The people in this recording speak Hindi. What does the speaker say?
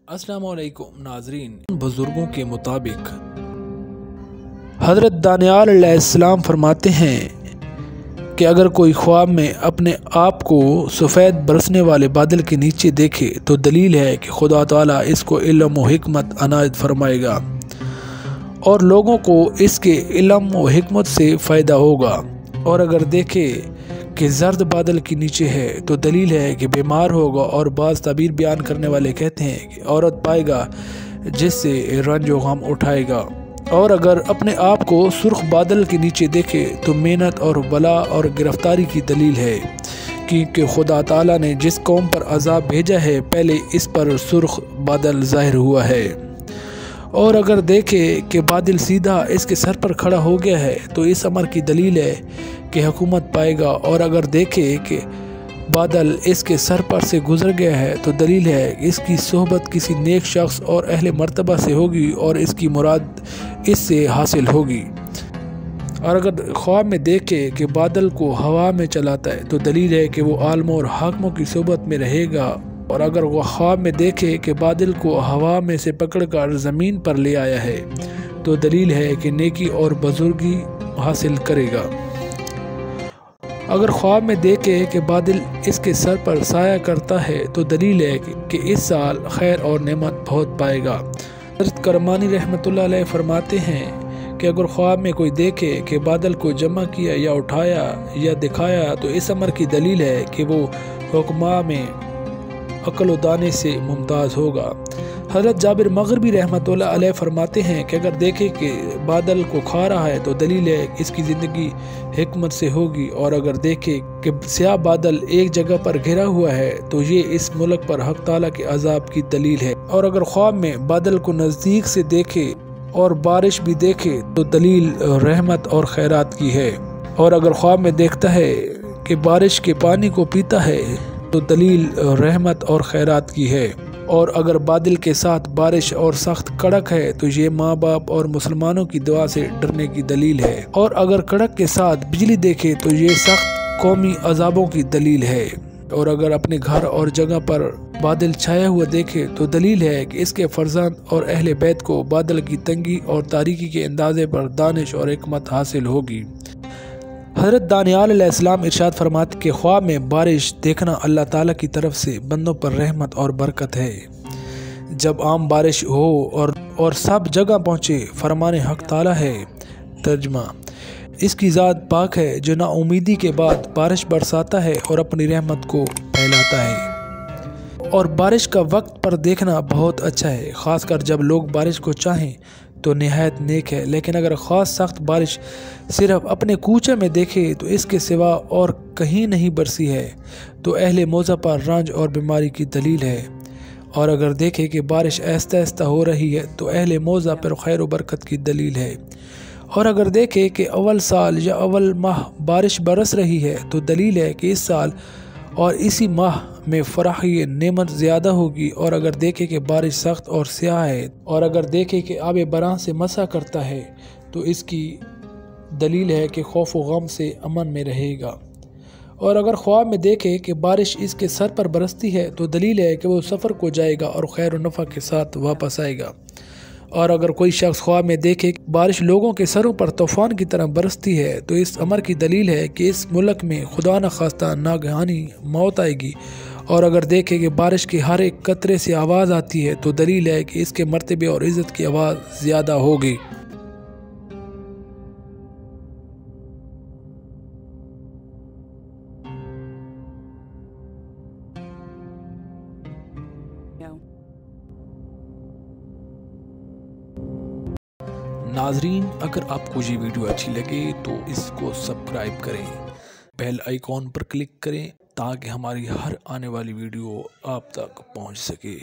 अस्सलामुअलैकुम नाजरीन, बुजुर्गों के मुताबिक हज़रत दानियाल अलैहिस्सलाम फरमाते हैं कि अगर कोई ख्वाब में अपने आप को सफ़ेद बरसने वाले बादल के नीचे देखे तो दलील है कि खुदा ताला इसको इल्म व हिकमत अनायत फरमाएगा और लोगों को इसके इल्म व हिकमत से फ़ायदा होगा। और अगर देखे कि जर्द बादल के नीचे है तो दलील है कि बीमार होगा। और बाज़ ताबीर बयान करने वाले कहते हैं कि औरत पाएगा जिससे रंज व गम उठाएगा। और अगर अपने आप को सुर्ख बादल के नीचे देखे तो मेहनत और बला और गिरफ्तारी की दलील है, क्योंकि खुदा ताला ने जिस कौम पर अजाब भेजा है पहले इस पर सुर्ख बादल ज़ाहिर हुआ है। और अगर देखे कि बादल सीधा इसके सर पर खड़ा हो गया है तो इस अमर की दलील है कि हुकूमत पाएगा। और अगर देखे कि बादल इसके सर पर से गुजर गया है तो दलील है कि इसकी सोहबत किसी नेक शख्स और अहले मर्तबा से होगी और इसकी मुराद इससे हासिल होगी। और अगर ख्वाब में देखे कि बादल को हवा में चलाता है तो दलील है कि वो आलमों और हाकिमों की सोहबत में रहेगा। और अगर वो ख्वाब में देखे कि बादल को हवा में से पकड़कर ज़मीन पर ले आया है तो दलील है कि नेकी और बुजुर्गी हासिल करेगा। अगर ख्वाब में देखे कि बादल इसके सर पर साया करता है तो दलील है कि इस साल खैर और नेमत बहुत पाएगा। हज़रत करमानी रहमतुल्लाह अलैह फरमाते हैं कि अगर ख्वाब में कोई देखे कि बादल को जमा किया या उठाया या दिखाया तो इस अमर की दलील है कि वो हुक्मा में अक्ल व दाने से मुमताज़ होगा। हज़रत जाबिर मग़रिबी रहमतुल्लाह अलैह फरमाते हैं कि अगर देखे कि बादल को खा रहा है तो दलील है इसकी ज़िंदगी हिकमत से होगी। और अगर देखे कि स्याह बादल एक जगह पर घिरा हुआ है तो ये इस मुल्क पर हक़ ताला के अज़ाब की दलील है। और अगर ख्वाब में बादल को नज़दीक से देखे और बारिश भी देखे तो दलील रहमत और खैरात की है। और अगर ख्वाब में देखता है कि बारिश के पानी को पीता है तो दलील रहमत और खैरात की है। और अगर बादल के साथ बारिश और सख्त कड़क है तो ये माँ बाप और मुसलमानों की दुआ से डरने की दलील है। और अगर कड़क के साथ बिजली देखे तो ये सख्त कौमी अजाबों की दलील है। और अगर अपने घर और जगह पर बादल छाया हुआ देखे तो दलील है कि इसके फर्जंद और अहले बैत को बादल की तंगी और तारीकी के अंदाजे पर दानिश और हिकमत हासिल होगी। हज़रत दानियाल अलैहिस्सलाम इरशाद फरमाते कि ख्वाब में बारिश देखना अल्लाह ताला की तरफ से बंदों पर रहमत और बरकत है। जब आम बारिश हो और सब जगह पहुँचे फरमाने हक़ ताला है। तर्जमा, इसकी ज़ात पाक है जो नाउमीदी के बाद बारिश बरसाता है और अपनी रहमत को फैलाता है। और बारिश का वक्त पर देखना बहुत अच्छा है, ख़ासकर जब लोग बारिश को चाहें तो निहायत नेक है। लेकिन अगर ख़ास सख्त बारिश सिर्फ अपने कूचे में देखे तो इसके सिवा और कहीं नहीं बरसी है तो अहले मौज़ा पर रंज और बीमारी की दलील है। और अगर देखे कि बारिश आहिस्ता आहिस्ता हो रही है तो अहले मौज़ा पर खैर व बरकत की दलील है। और अगर देखे कि अव्वल साल या अव्वल माह बारिश बरस रही है तो दलील है कि इस साल और इसी माह में फराही नेमत ज़्यादा होगी। और अगर देखे कि बारिश सख्त और स्याह है और अगर देखे कि आब बरां से मसा करता है तो इसकी दलील है कि खौफ व गम से अमन में रहेगा। और अगर ख्वाब में देखे कि बारिश इसके सर पर बरसती है तो दलील है कि वो सफ़र को जाएगा और खैर व नफ़ा के साथ वापस आएगा। और अगर कोई शख्स ख्वाब में देखे कि बारिश लोगों के सरों पर तूफ़ान की तरह बरसती है तो इस अमर की दलील है कि इस मुल्क में खुदा न खास्ता नागहानी मौत आएगी। और अगर देखे कि बारिश के हर एक कतरे से आवाज़ आती है तो दलील है कि इसके मर्तबे और इज़्ज़त की आवाज़ ज़्यादा होगी। नाजरीन, अगर आपको ये वीडियो अच्छी लगे तो इसको सब्सक्राइब करें, बेल आइकॉन पर क्लिक करें ताकि हमारी हर आने वाली वीडियो आप तक पहुंच सके।